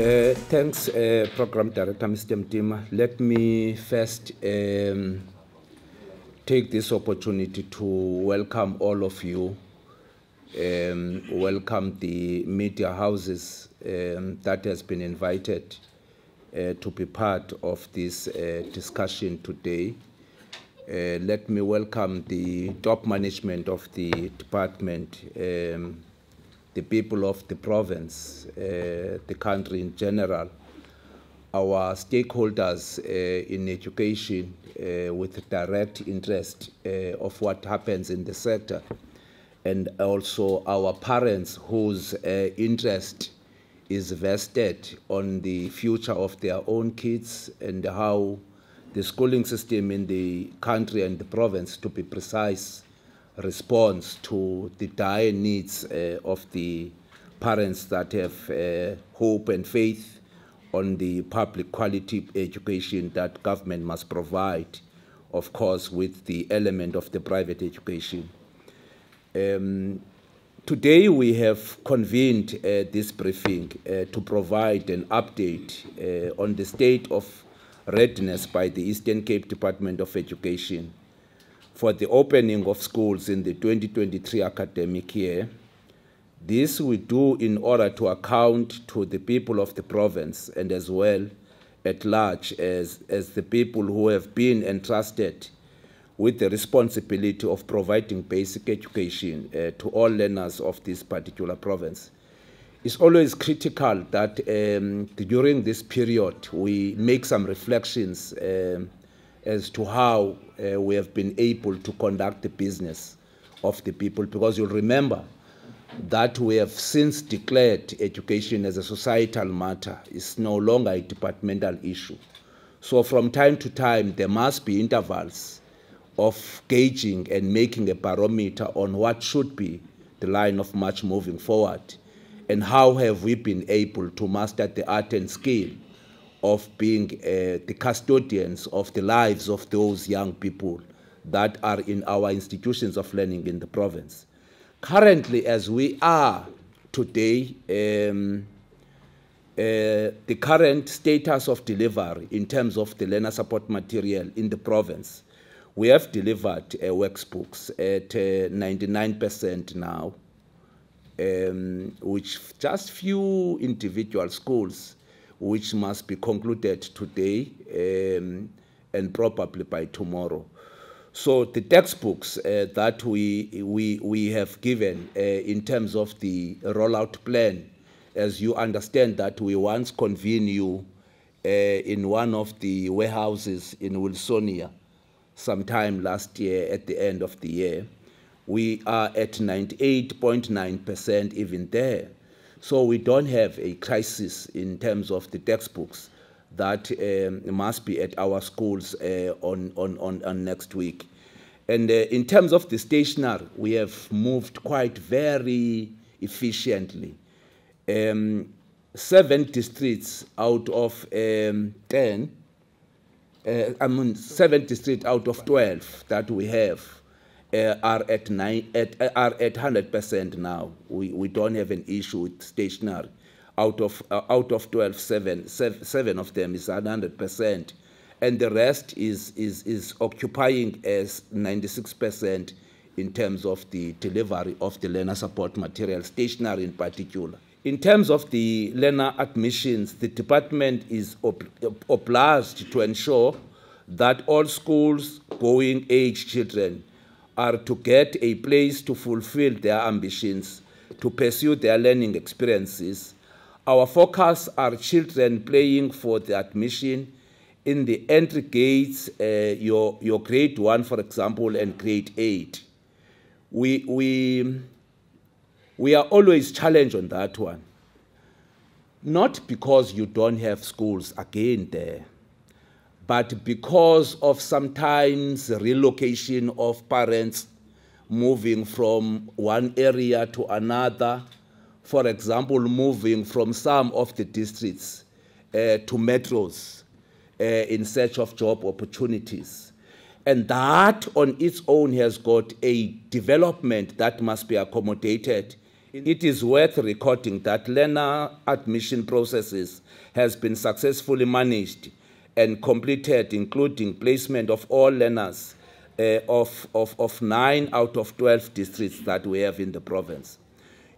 Thanks, Program Director, Mr. Mtima. Let me first take this opportunity to welcome all of you, welcome the media houses that has been invited to be part of this discussion today. Let me welcome the top management of the department, the people of the province, the country in general, our stakeholders in education with direct interest of what happens in the sector, and also our parents whose interest is vested on the future of their own kids and how the schooling system in the country and the province, to be precise, responds to the dire needs of the parents that have hope and faith on the public quality education that government must provide, of course, with the element of the private education. Today we have convened this briefing to provide an update on the state of readiness by the Eastern Cape Department of Education for the opening of schools in the 2023 academic year. This we do in order to account to the people of the province and as well at large as the people who have been entrusted with the responsibility of providing basic education to all learners of this particular province. It's always critical that during this period we make some reflections as to how we have been able to conduct the business of the people, because you'll remember that we have since declared education as a societal matter. It's no longer a departmental issue. So from time to time there must be intervals of gauging and making a barometer on what should be the line of march moving forward, and how have we been able to master the art and skill of being the custodians of the lives of those young people that are in our institutions of learning in the province. Currently, as we are today, the current status of delivery in terms of the learner support material in the province, we have delivered workbooks at 99% now, which just few individual schools which must be concluded today and probably by tomorrow. So the textbooks that we have given in terms of the rollout plan, as you understand that we once convened you in one of the warehouses in Wilsonia sometime last year at the end of the year, we are at 98.9% even there. So we don't have a crisis in terms of the textbooks that must be at our schools on next week. And in terms of the stationery, we have moved quite very efficiently. 7 districts out of 10, 7 districts out of 12 that we have are at 100% now. We don't have an issue with stationery. Out of 12, seven of them is 100%, and the rest is occupying as 96% in terms of the delivery of the learner support material, stationery in particular. In terms of the learner admissions, the department is obliged to ensure that all schools-going age children are to get a place to fulfill their ambitions, to pursue their learning experiences. Our focus are children playing for the admission in the entry gates, your grade 1, for example, and grade 8. We are always challenged on that one. Not because you don't have schools again there, but because of sometimes relocation of parents moving from one area to another, for example, moving from some of the districts to metros in search of job opportunities. And that on its own has got a development that must be accommodated It is worth recording that learner admission processes has been successfully managed and completed, including placement of all learners of 9 out of 12 districts that we have in the province.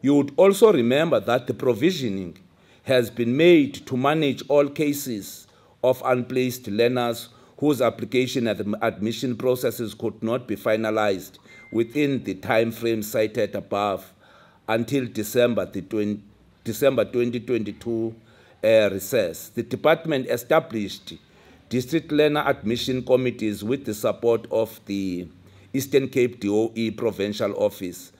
You would also remember that the provisioning has been made to manage all cases of unplaced learners whose application and admission processes could not be finalized within the time frame cited above until December 2022 recess. The department established district learner admission committees with the support of the Eastern Cape DOE Provincial Office.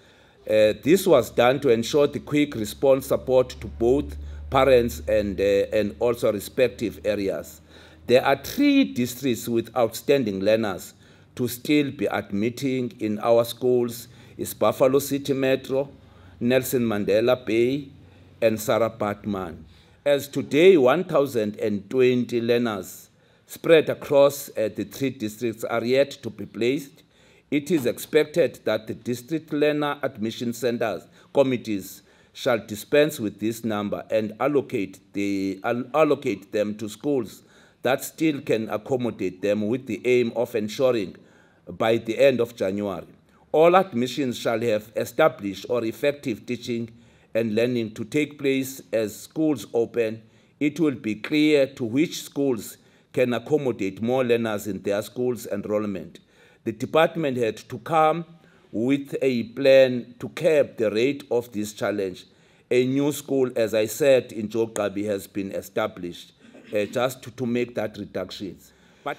This was done to ensure the quick response support to both parents and also respective areas. There are 3 districts with outstanding learners to still be admitting in our schools. Is Buffalo City Metro, Nelson Mandela Bay, and Sarah Batman. As today, 1,020 learners spread across the 3 districts are yet to be placed. It is expected that the district learner admission centers committees shall dispense with this number and allocate them to schools that still can accommodate them, with the aim of ensuring by the end of January, all admissions shall have established or effective teaching and learning to take place. As schools open, it will be clear to which schools can accommodate more learners in their schools' enrollment. The department had to come with a plan to curb the rate of this challenge. A new school, as I said, in Jogabi has been established just to make that reduction. But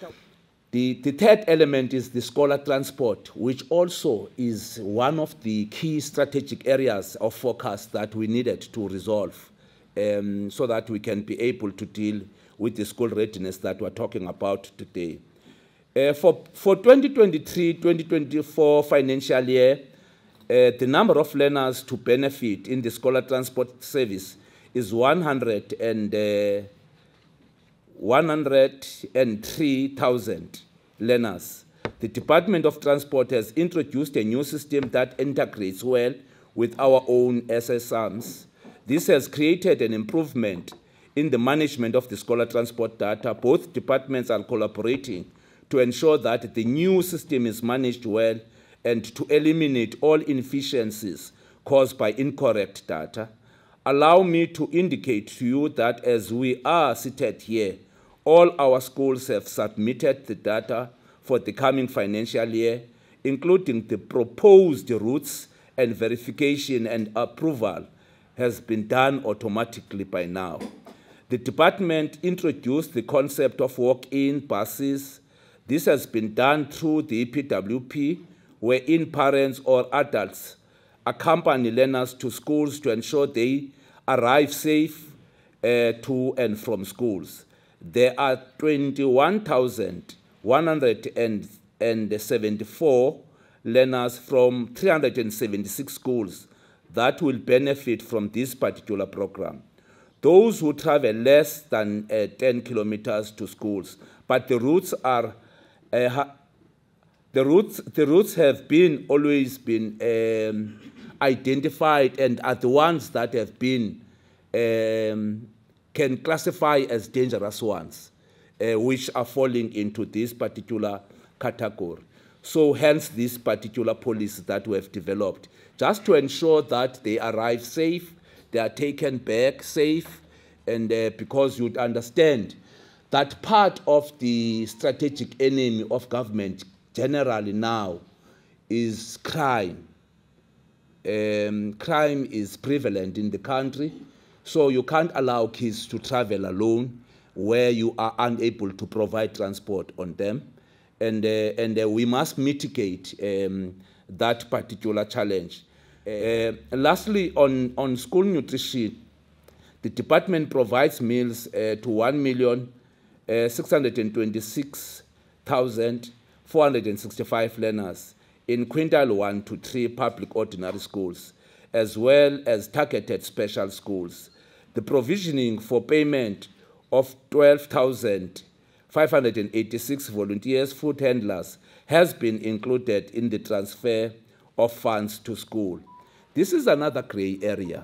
the third element is the scholar transport, which also is one of the key strategic areas of focus that we needed to resolve so that we can be able to deal with the school readiness that we're talking about today. For 2023-2024 financial year, the number of learners to benefit in the scholar transport service is 103,000 learners. The Department of Transport has introduced a new system that integrates well with our own SSMs. This has created an improvement in the management of the scholar transport data. Both departments are collaborating to ensure that the new system is managed well and to eliminate all inefficiencies caused by incorrect data. Allow me to indicate to you that as we are seated here, all our schools have submitted the data for the coming financial year, including the proposed routes, and verification and approval has been done automatically by now. The department introduced the concept of walk-in buses. This has been done through the EPWP, wherein parents or adults accompany learners to schools to ensure they arrive safe to and from schools. There are 21,174 learners from 376 schools that will benefit from this particular program. Those who travel less than 10 kilometers to schools, but the routes are the routes have been always been identified and are the ones that have been can classify as dangerous ones, which are falling into this particular category. So hence this particular policy that we have developed, just to ensure that they arrive safe, they are taken back safe, and because you'd understand that part of the strategic enemy of government generally now is crime. Crime is prevalent in the country, so you can't allow kids to travel alone where you are unable to provide transport on them. And we must mitigate that particular challenge. Lastly, on school nutrition, the department provides meals to 1,626,465 learners in quintile 1 to 3 public ordinary schools, as well as targeted special schools. The provisioning for payment of 12,586 volunteers, food handlers, has been included in the transfer of funds to school. This is another grey area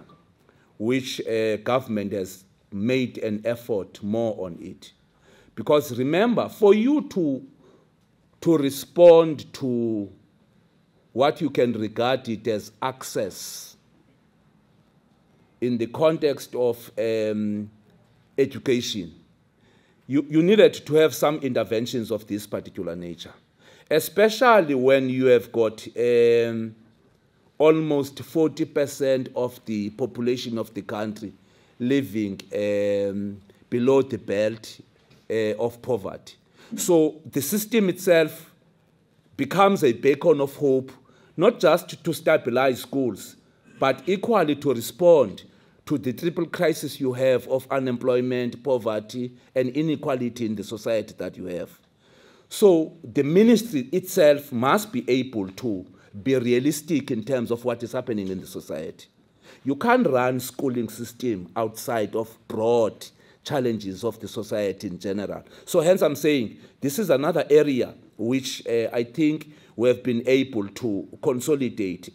which government has made an effort more on it. Because remember, for you to respond to what you can regard it as access in the context of education, you needed to have some interventions of this particular nature, especially when you have got almost 40% of the population of the country living below the belt of poverty. So the system itself becomes a beacon of hope, not just to stabilize schools, but equally to respond to the triple crisis you have of unemployment, poverty, and inequality in the society that you have. So the ministry itself must be able to be realistic in terms of what is happening in the society. You can't run schooling system outside of broad challenges of the society in general. So hence I'm saying this is another area which I think we have been able to consolidate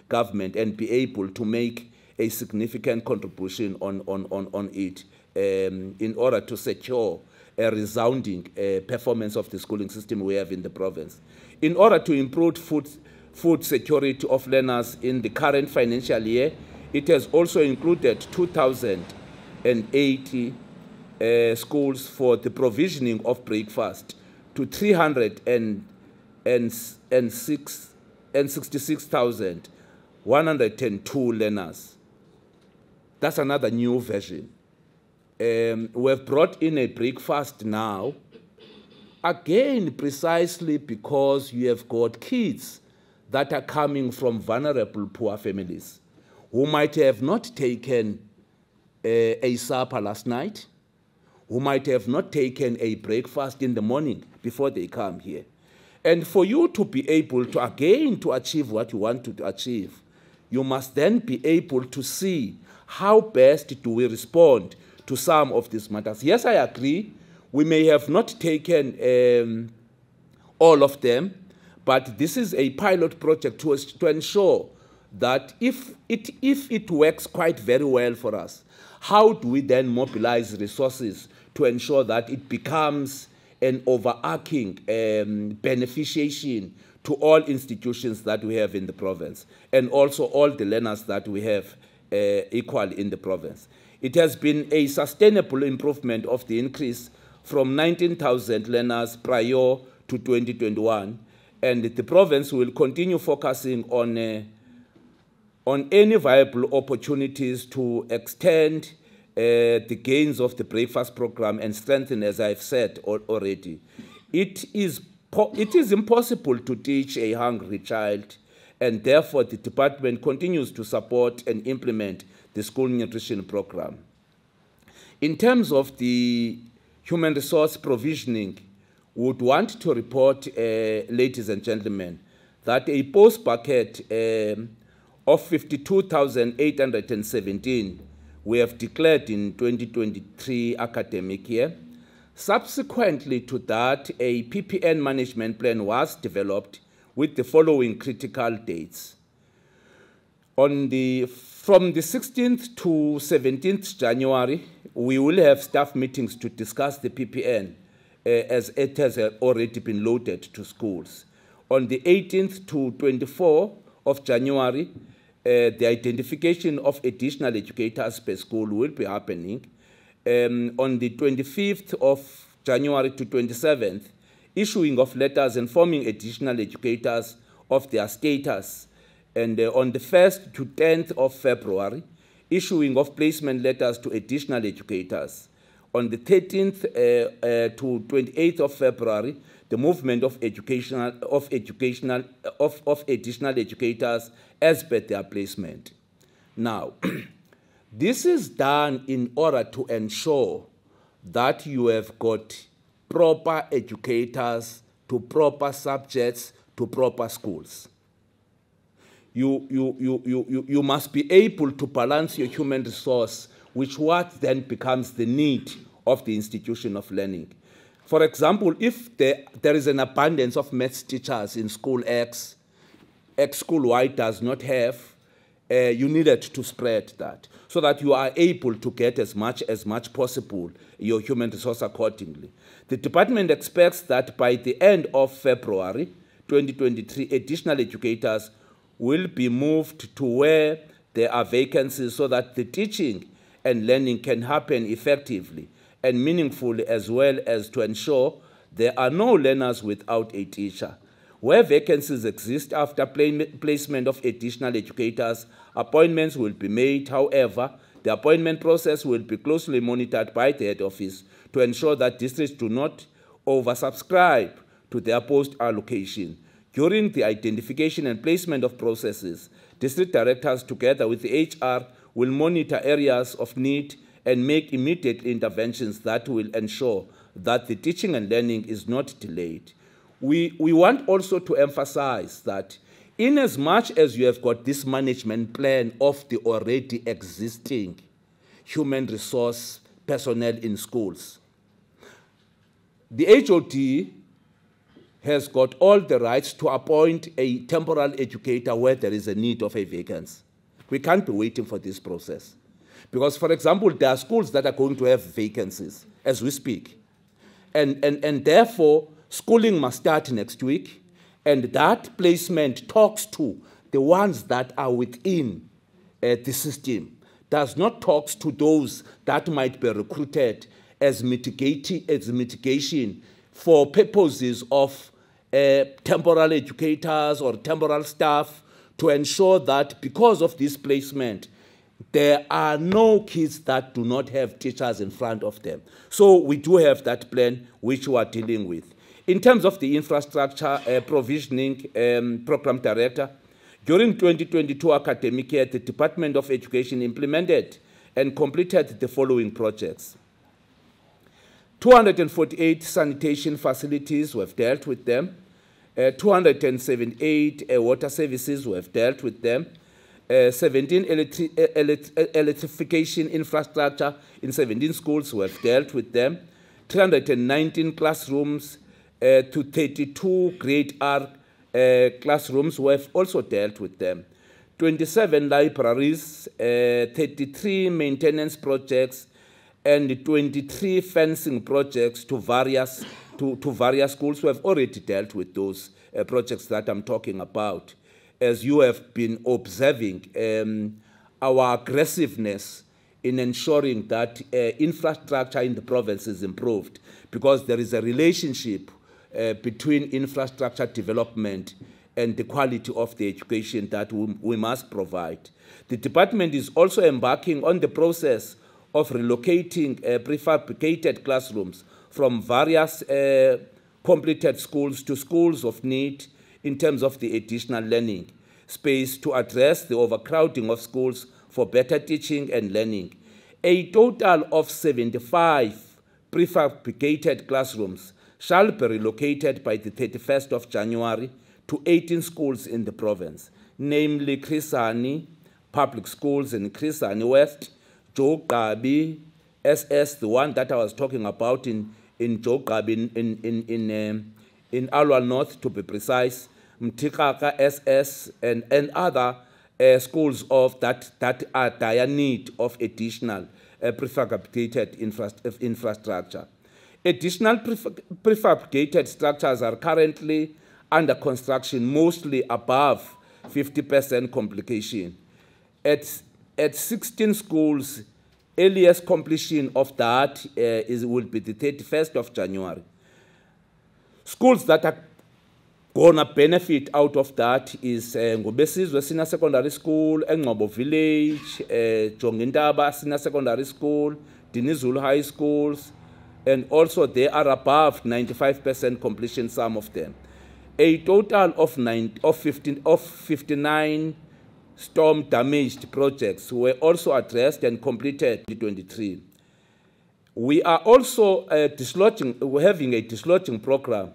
government and be able to make a significant contribution on it in order to secure a resounding performance of the schooling system we have in the province. In order to improve food security of learners in the current financial year, it has also included 2,080 schools for the provisioning of breakfast to 366,102 learners. That's another new version. We have brought in a breakfast now, again, precisely because you have got kids that are coming from vulnerable, poor families who might have not taken a supper last night, who might have not taken a breakfast in the morning before they come here. And for you to be able to, again, to achieve what you want to achieve, you must then be able to see how best do we respond to some of these matters. Yes, I agree, we may have not taken all of them, but this is a pilot project to ensure that if it works quite very well for us, how do we then mobilize resources to ensure that it becomes an overarching beneficiation to all institutions that we have in the province, and also all the learners that we have equally in the province. It has been a sustainable improvement of the increase from 19,000 learners prior to 2021, and the province will continue focusing on any viable opportunities to extend the gains of the breakfast program and strengthen, as I've said already. It is impossible to teach a hungry child, and therefore the department continues to support and implement the school nutrition program. In terms of the human resource provisioning, we would want to report, ladies and gentlemen, that a post bucket of 52,817 we have declared in 2023 academic year. Subsequently to that, a PPN management plan was developed with the following critical dates. From the 16th to 17th January, we will have staff meetings to discuss the PPN as it has already been loaded to schools. On the 18th to 24th of January, the identification of additional educators per school will be happening. On the 25th of January to 27th, issuing of letters informing additional educators of their status. And on the 1st to 10th of February, issuing of placement letters to additional educators. On the 13th to 28th of February, the movement of additional educators as per their placement. Now, this is done in order to ensure that you have got proper educators to proper subjects to proper schools. You must be able to balance your human resource, which what then becomes the need of the institution of learning. For example, if there is an abundance of maths teachers in school X, X school Y does not have, you needed to spread that so that you are able to get as much possible your human resource accordingly. The department expects that by the end of February 2023, additional educators will be moved to where there are vacancies so that the teaching and learning can happen effectively and meaningfully, as well as to ensure there are no learners without a teacher. Where vacancies exist after placement of additional educators, appointments will be made. However, the appointment process will be closely monitored by the head office to ensure that districts do not oversubscribe to their post allocation. During the identification and placement of processes, district directors together with the HR will monitor areas of need and make immediate interventions that will ensure that the teaching and learning is not delayed. We want also to emphasize that in as much as you have got this management plan of the already existing human resource personnel in schools, the HOD has got all the rights to appoint a temporal educator where there is a need of a vacancy. We can't be waiting for this process. Because, for example, there are schools that are going to have vacancies as we speak. And therefore, schooling must start next week, and that placement talks to the ones that are within the system, does not talk to those that might be recruited as mitigation for purposes of temporal educators or temporal staff to ensure that because of this placement, there are no kids that do not have teachers in front of them. So we do have that plan which we are dealing with. In terms of the infrastructure provisioning program director, during 2022 academic year, the Department of Education implemented and completed the following projects. 248 sanitation facilities, we have dealt with them. 278 water services, we have dealt with them. 17 electrification infrastructure in 17 schools, we have dealt with them. 319 classrooms to 32 grade R classrooms, we have also dealt with them. 27 libraries, 33 maintenance projects, and 23 fencing projects to various schools. We have already dealt with those projects that I'm talking about. As you have been observing, our aggressiveness in ensuring that infrastructure in the province is improved, because there is a relationship between infrastructure development and the quality of the education that we must provide. The department is also embarking on the process of relocating prefabricated classrooms from various completed schools to schools of need in terms of the additional learning space to address the overcrowding of schools for better teaching and learning. A total of 75 prefabricated classrooms shall be relocated by the 31st of January to 18 schools in the province, namely Krisani Public Schools in Krisani West, Jogabi, SS, the one that I was talking about in Jogabi in Alwa North, to be precise, Mtikaka, SS, and other schools of that are dire need of additional prefabricated infrastructure. Additional prefabricated structures are currently under construction, mostly above 50% completion. At 16 schools, earliest completion of that will be the 31st of January. Schools that are going to benefit out of that is Ngobesizwe Senior Secondary School, Engcobo Village, Jongindaba Senior Secondary School, Dinizulu High Schools, and also they are above 95% completion, some of them. A total of 59 storm-damaged projects were also addressed and completed in 2023. We are also having a dislodging program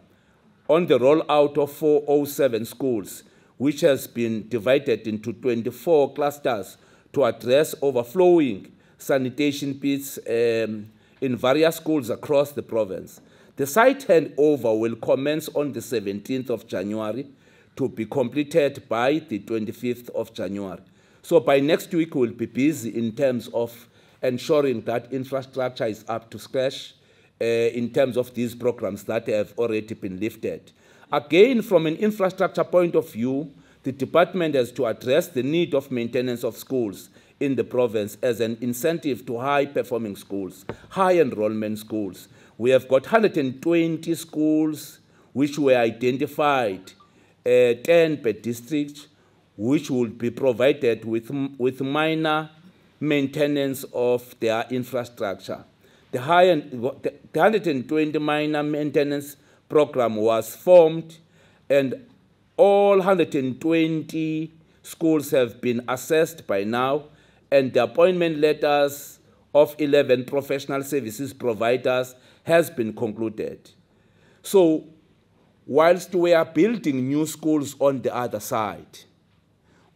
on the rollout of 407 schools, which has been divided into 24 clusters to address overflowing sanitation pits in various schools across the province. The site handover will commence on the 17th of January to be completed by the 25th of January. So by next week, we'll be busy in terms of ensuring that infrastructure is up to scratch in terms of these programs that have already been lifted. Again, from an infrastructure point of view, the department has to address the need of maintenance of schools in the province as an incentive to high-performing schools, high-enrollment schools. We have got 120 schools which were identified, 10 per district, which will be provided with minor maintenance of their infrastructure. The 120 minor maintenance program was formed, and all 120 schools have been assessed by now, and the appointment letters of 11 professional services providers has been concluded. So, whilst we are building new schools on the other side,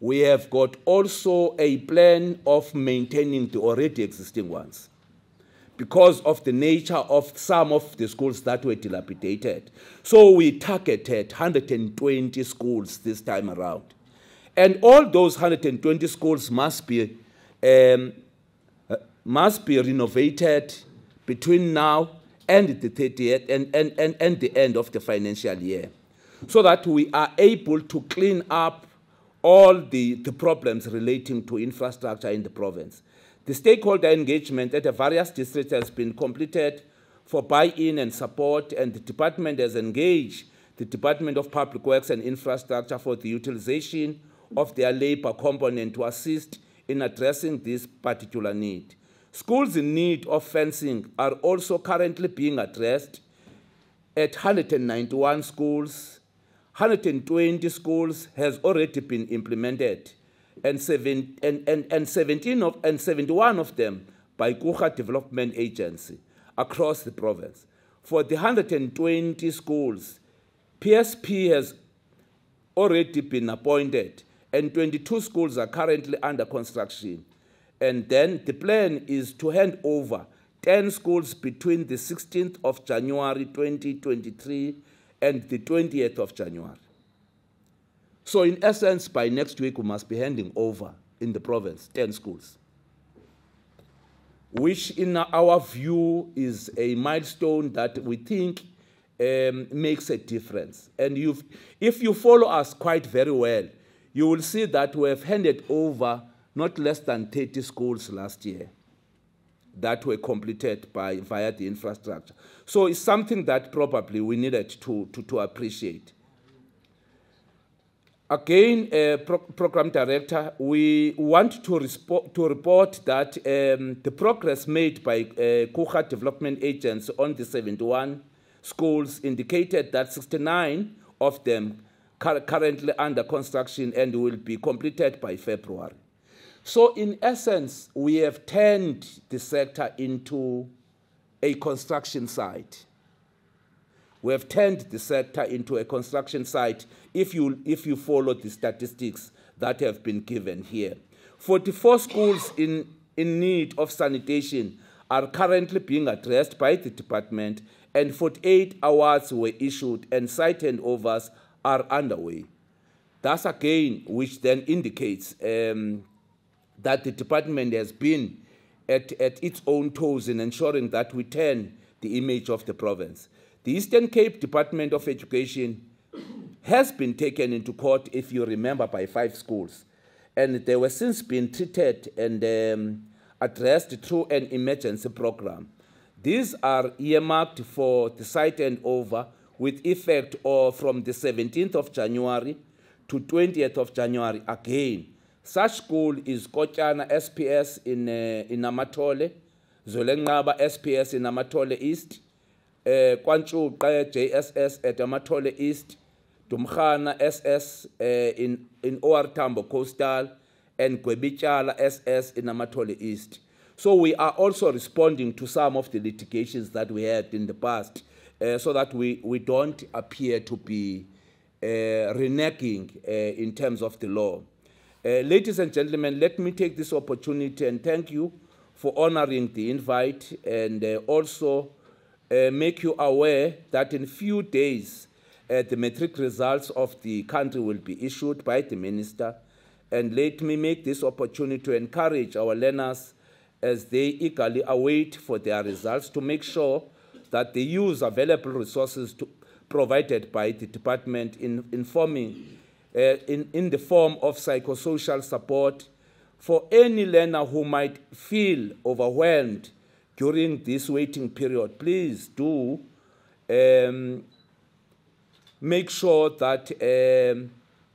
we have got also a plan of maintaining the already existing ones because of the nature of some of the schools that were dilapidated. So we targeted 120 schools this time around. And all those 120 schools must be renovated between now and the 30th and the end of the financial year, so that we are able to clean up all the problems relating to infrastructure in the province. The stakeholder engagement at the various districts has been completed for buy-in and support, and the department has engaged the Department of Public Works and Infrastructure for the utilization of their labor component to assist in addressing this particular need. Schools in need of fencing are also currently being addressed at 191 schools. 120 schools has already been implemented, and 71 of them by Kucha Development Agency across the province. For the 120 schools, PSP has already been appointed, and 22 schools are currently under construction. And then the plan is to hand over 10 schools between the 16th of January 2023 and the 20th of January. So in essence, by next week, we must be handing over in the province 10 schools, which in our view is a milestone that we think makes a difference. And if you follow us quite very well, you will see that we have handed over not less than 30 schools last year that were completed via the infrastructure. So it's something that probably we needed to appreciate. Again, Program Director, we want to report that the progress made by Kucha Development Agency on the 71 schools indicated that 69 of them currently under construction and will be completed by February. So in essence, we have turned the sector into a construction site. We have turned the sector into a construction site if you follow the statistics that have been given here. 44 schools in need of sanitation are currently being addressed by the department, and 48 awards were issued and site handovers are underway. That's again, which then indicates that the department has been at its own toes in ensuring that we turn the image of the province. The Eastern Cape Department of Education has been taken into court, if you remember, by 5 schools, and they were since been treated and addressed through an emergency program. These are earmarked for the site handover with effect from the 17th of January to 20th of January again. Such school is Kochana SPS in Namatole, Zolenqaba SPS in Namatole East, Kwanchuqa JSS at Namatole East, Dumkhana SS in OR Tambo Coastal, and Gwebichala SS in Namatole East. So we are also responding to some of the litigations that we had in the past, so that we don't appear to be reneging in terms of the law. Ladies and gentlemen, let me take this opportunity and thank you for honoring the invite, and also make you aware that in a few days, the matric results of the country will be issued by the minister, And let me make this opportunity to encourage our learners as they eagerly await for their results to make sure that they use available resources provided by the department in the form of psychosocial support for any learner who might feel overwhelmed during this waiting period. Please do make sure that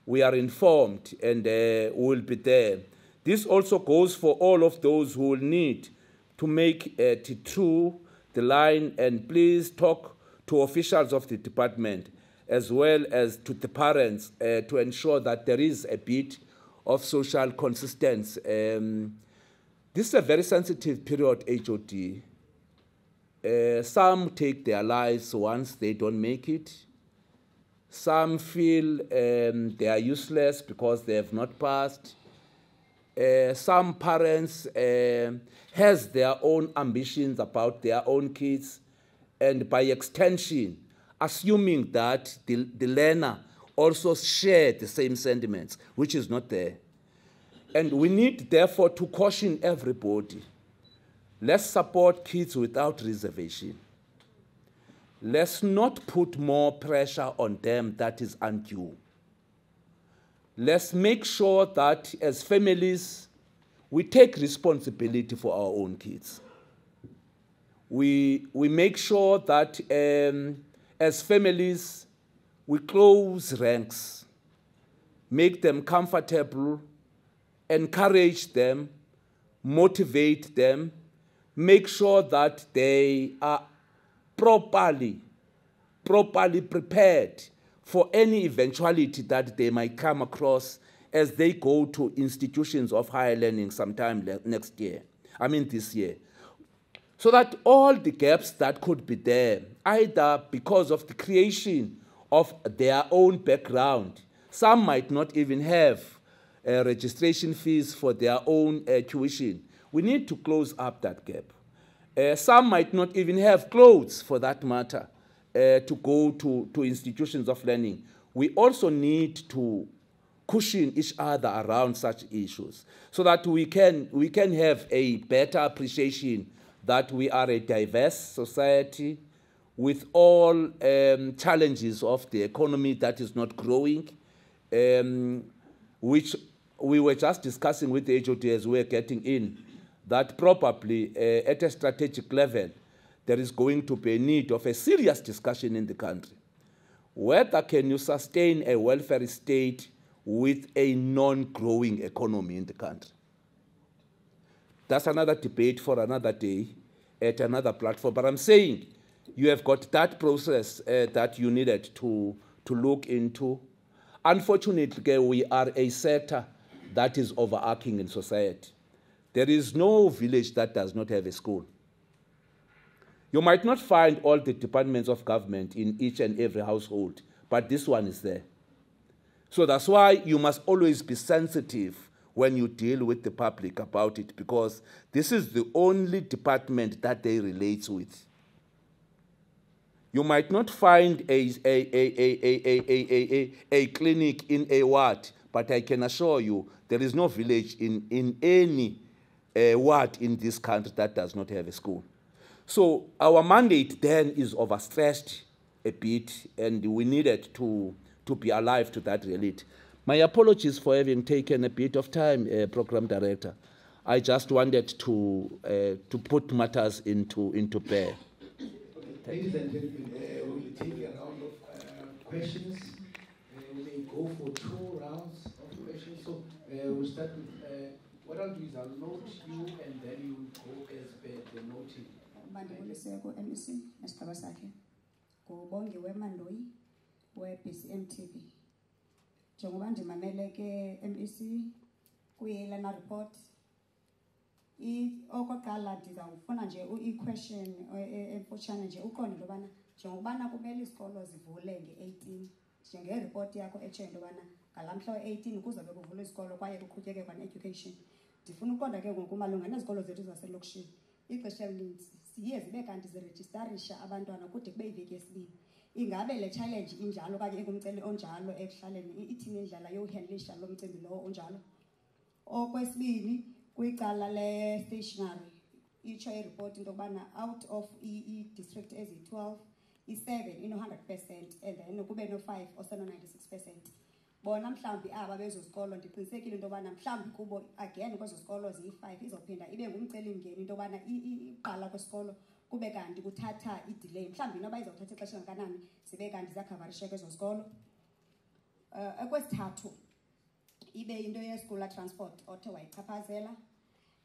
we are informed and we will be there. This also goes for all of those who will need to make it through the line, and please talk to officials of the department as well as to the parents to ensure that there is a bit of social consistency. This is a very sensitive period, HOD. Some take their lives once they don't make it. Some feel they are useless because they have not passed. Some parents has their own ambitions about their own kids, and by extension, assuming that the learner also share the same sentiments, which is not there. And we need, therefore, to caution everybody. Let's support kids without reservation. Let's not put more pressure on them that is undue. Let's make sure that as families, we take responsibility for our own kids. We make sure that as families, we close ranks, make them comfortable, encourage them, motivate them, make sure that they are properly prepared for any eventuality that they might come across as they go to institutions of higher learning sometime this year. So that all the gaps that could be there, either because of the creation of their own background, some might not even have registration fees for their own tuition. We need to close up that gap. Some might not even have clothes, for that matter, to go to institutions of learning. We also need to cushion each other around such issues so that we can have a better appreciation that we are a diverse society with all challenges of the economy that is not growing, which we were just discussing with the HOD as we were getting in, that probably at a strategic level, there is going to be a need of a serious discussion in the country. Whether can you sustain a welfare state with a non-growing economy in the country? That's another debate for another day at another platform. But I'm saying you have got that process that you needed to look into. Unfortunately, we are a sector that is overarching in society. There is no village that does not have a school. You might not find all the departments of government in each and every household, but this one is there. So that's why you must always be sensitive when you deal with the public about it, because this is the only department that they relate with. You might not find a clinic in a ward, but I can assure you there is no village in any ward in this country that does not have a school. So our mandate then is overstretched a bit, and we needed to be alive to that reality. My apologies for having taken a bit of time, Program Director. I just wanted to put matters into bear. Ladies and gentlemen, we'll take a round of questions. We may go for 2 rounds of questions. So we'll start with, what I'll do is I'll note you and then you will go as per the noting. Mandibulise MEC nesigaba sakhe ngubongi weMandoyi we-BcmTv. Njengoba ndimamele ke MEC kwi-learner report, okokuqala ndizawufuna nje i-question emfutshane nje uqonde into yobana njengokubana kumele izikolo zivule nge-18 njengeriport yakho etshoyo into yobana ngalamhla we-18 kuzabe kuvulwa izikolo kwaye kuqhutyeke kwane-education. Ndifuna uqonda ke ngoku malunga nezikolo zethu zaselokishini ixesha elininzi siye zibe kanti zirejistarisha abantwana kude kube iveki yesibini. Ingabe le challenge injalo okanye ingumceli onjalo ekuhlaleni ithini indlela yokuhandlisha lo mcimbi lowo onjalo? Okwesibini kwicala le stationery itsho ireport into yokubana out of district ezi-12 i-7 ino-100% and then kube no-5 oseno-96%. Bona mhlawumbi aba bezo zikolo ndiqinisekile into yobana mhlawumbi kubo again kwezo zikolo ziyi-5 izophinda ibe ngumcelimngeni into yobana iqala kwesikolo kube kanti kuthatha i-delay mhlawumbi inoba izawuthatha ixesha kangakanani zibe kanti ziyakhavarisheka ezo zikolo. Okwesithathu ibe into ye-school transport othe wayichaphazela.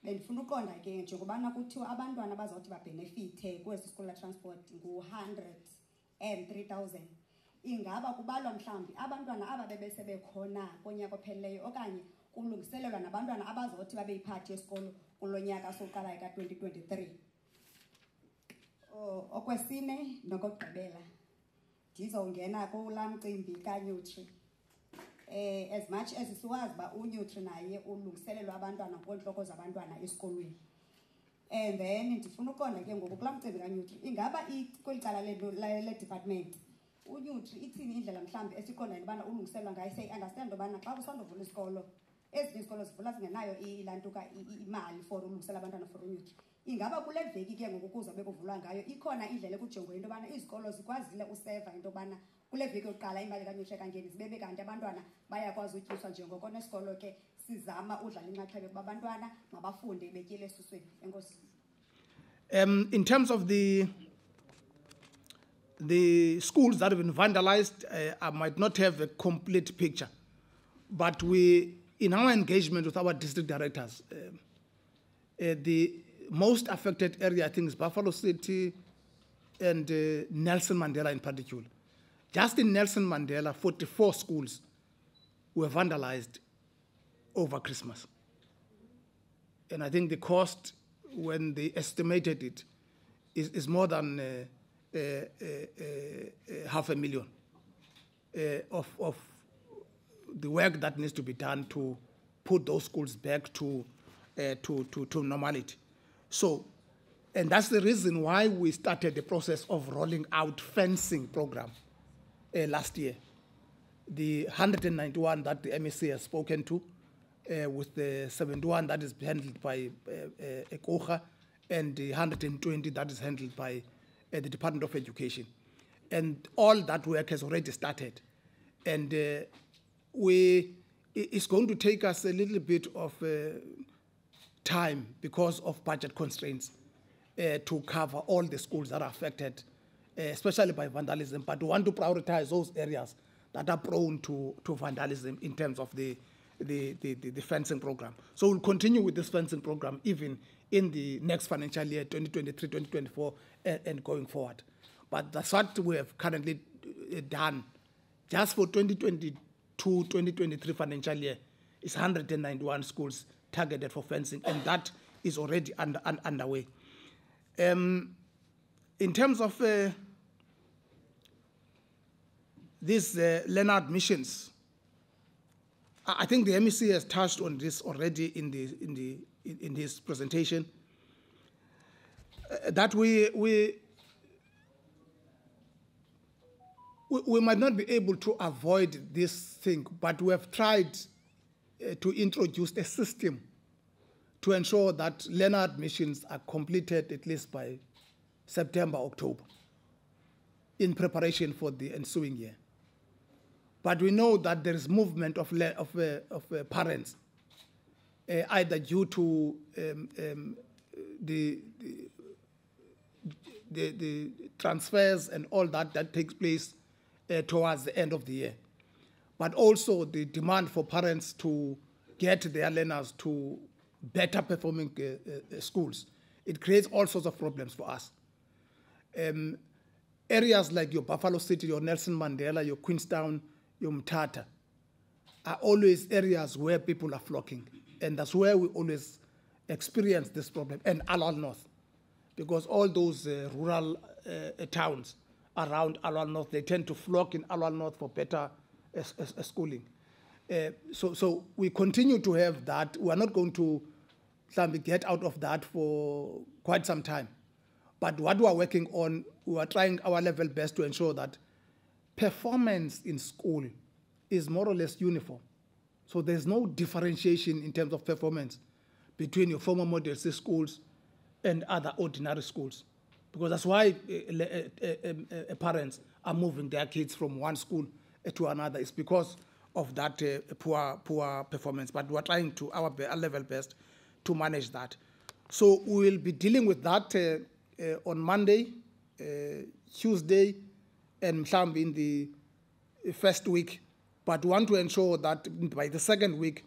Bendifuna uqonda ke njengobana kuthiwa abantwana bazawuthi babhenefithe kwesi school transport ngu-103,000. Ingaba kubalwa mhlawumbi abantwana aba bebesebekhona konyaka ophelileyo okanye kulungiselelwa nabantwana abazothi babeyiphathi yesikolo kulo nyaka soqalayo ka-2023. Okwesine nokokugqibela ndizongena kulaa mcimbi kaNutri. As much as siwazi uba uNutri naye ulungiselelwa abantwana ngoontloko zabantwana esikolweni. And then ndifuna uqonda ke ngoku kulaa mcimbi kaNutri ingaba kweli cala le-department uNutri ithini indlela mhlawumbi esiqondayo ubana ulungiselwa ngayo siyayi-understand ubana xa kusandovula isikolo ezinye izikolo zivula zingenayo ilantuka imali for ulungisela abantwana for uNutri. Ingaba kule veki ke ngoku kuzobe kuvulwa ngayo ikhona indlela ekujongwe into yobana izikolo zikwazile useva into yobana kule veki yokuqala imali kaNutri kangeni zibe kanti abantwana bayakwazi utyiswa njengoko nesikolo ke sizama udlala inxaxheba kuba abantwana mabafunde betyile esusweni. Enkosi. In terms of the schools that have been vandalized, I might not have a complete picture, but we, in our engagement with our district directors, the most affected area, I think, is Buffalo City and Nelson Mandela in particular. Just in Nelson Mandela, 44 schools were vandalized over Christmas. And I think the cost, when they estimated it, is more than $500,000 of the work that needs to be done to put those schools back to normality. So, and that's the reason why we started the process of rolling out fencing program last year. The 191 that the MEC has spoken to, with the 71 that is handled by ECDOE, and the 120 that is handled by the Department of Education. And all that work has already started. And it's going to take us a little bit of time because of budget constraints to cover all the schools that are affected, especially by vandalism. But we want to prioritize those areas that are prone to vandalism in terms of the fencing program. So we'll continue with this fencing program even in the next financial year, 2023, 2024, and going forward. But that's what we have currently done. Just for 2022, 2023 financial year, it's 191 schools targeted for fencing, and that is already underway. In terms of these learner admissions, I think the MEC has touched on this already in his presentation. That we might not be able to avoid this thing, but we have tried to introduce a system to ensure that learner admissions are completed at least by September, October, in preparation for the ensuing year. But we know that there is movement of parents, either due to the transfers and all that takes place towards the end of the year, but also the demand for parents to get their learners to better performing schools. It creates all sorts of problems for us. Areas like your Buffalo City, your Nelson Mandela, your Queenstown, your Mthatha are always areas where people are flocking, and that's where we always experience this problem, and Alwal North, because all those rural towns around Alwal North, they tend to flock in Alwal North for better schooling. So we continue to have that. We are not going to get out of that for quite some time. But what we are working on, we are trying our level best to ensure that performance in school is more or less uniform So there's no differentiation in terms of performance between your former Model C schools and other ordinary schools. Because that's why parents are moving their kids from one school to another. It's because of that poor performance. But we're trying to our level best to manage that. So we will be dealing with that on Monday, Tuesday, and some in the first week. But we want to ensure that by the second week,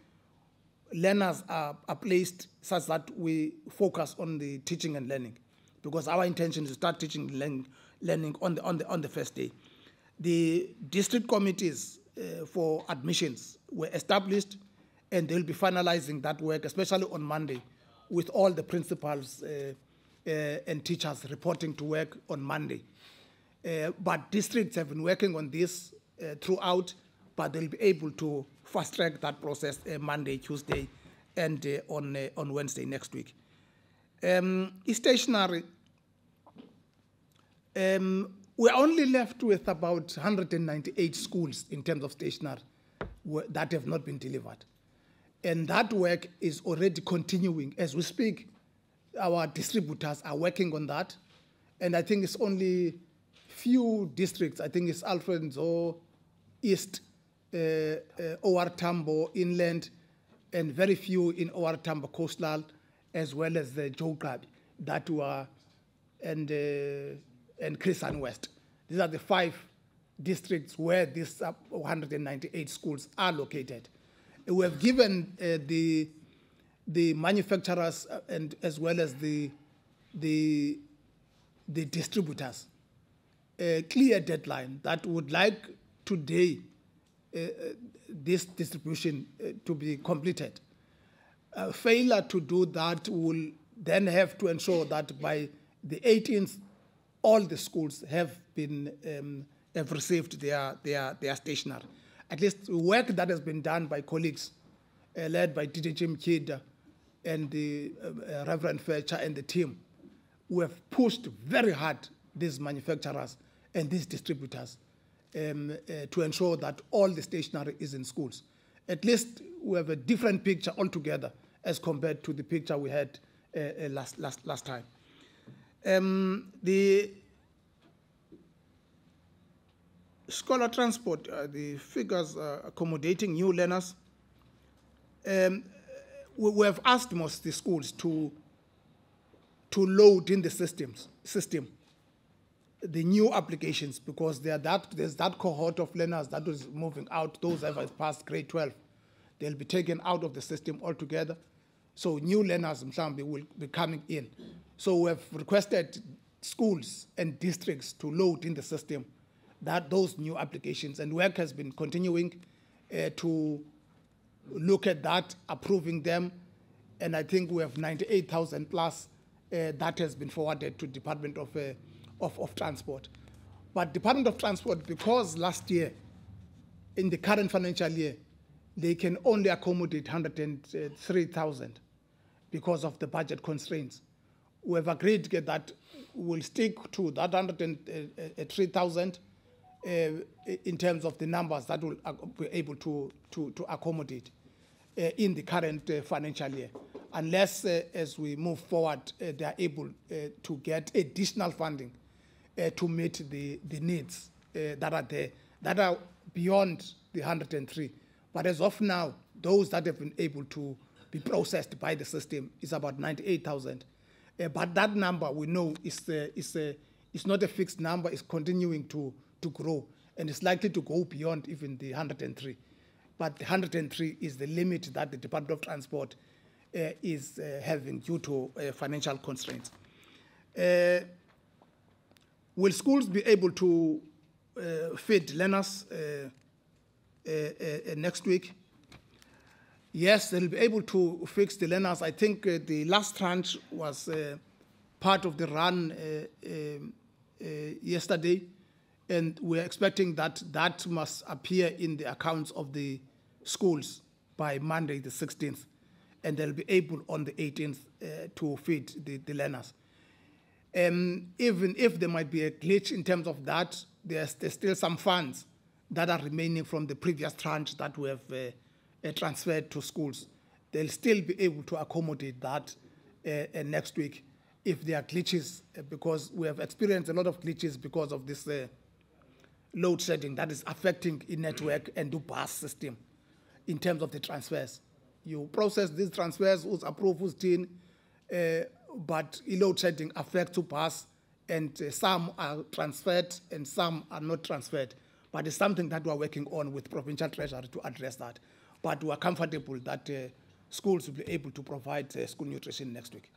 learners are placed such that we focus on the teaching and learning, because our intention is to start teaching and learning on the first day. The district committees for admissions were established, and they'll be finalizing that work, especially on Monday, with all the principals and teachers reporting to work on Monday. But districts have been working on this throughout, but they'll be able to fast-track that process Monday, Tuesday, and on Wednesday next week. Stationery, we're only left with about 198 schools in terms of stationery that have not been delivered. And that work is already continuing as we speak. Our distributors are working on that. And I think it's only few districts. I think it's Alfred Nzo, East, OR Tambo, Inland, and very few in OR Tambo Coastal, as well as the Jogabi, that were, and Christian West. These are the 5 districts where these 198 schools are located. We have given the manufacturers and as well as the distributors a clear deadline that would like today this distribution to be completed. Failure to do that will then have to ensure that by the 18th, all the schools have received their stationery. At least work that has been done by colleagues led by BcmTv and the Reverend Fetcher and the team, who have pushed very hard these manufacturers and these distributors to ensure that all the stationery is in schools. At least we have a different picture altogether as compared to the picture we had last time. The scholar transport, the figures accommodating new learners, we have asked most of the schools to load in the system the new applications, because there's that cohort of learners that is moving out. Those that have passed grade 12, they'll be taken out of the system altogether. So new learners will be coming in. So we have requested schools and districts to load in the system those new applications, and work has been continuing to look at that, approving them, and I think we have 98,000 plus that has been forwarded to Department of Transport. But Department of Transport, because last year, in the current financial year, they can only accommodate 103,000 because of the budget constraints. We have agreed that we'll stick to that 103,000 in terms of the numbers that will be able to accommodate in the current financial year, unless as we move forward they are able to get additional funding to meet the needs that are there, that are beyond the 103. But as of now, those that have been able to be processed by the system is about 98,000. But that number we know is not a fixed number, it's continuing to grow, and it's likely to go beyond even the 103. But the 103 is the limit that the Department of Transport is having due to financial constraints. Will schools be able to feed learners next week? Yes, they'll be able to fix the learners. I think the last tranche was part of the run yesterday, and we're expecting that must appear in the accounts of the schools by Monday the 16th, and they'll be able on the 18th to feed the learners. Even if there might be a glitch in terms of that, there's still some funds that are remaining from the previous tranche that we have transferred to schools. They'll still be able to accommodate that next week if there are glitches, because we have experienced a lot of glitches because of this load shedding that is affecting the network and the bus system in terms of the transfers. You process these transfers, who's approved, who's done, but load shedding affects the bus, and some are transferred and some are not transferred. But it's something that we're working on with Provincial Treasury to address that. But we are comfortable that schools will be able to provide school nutrition next week.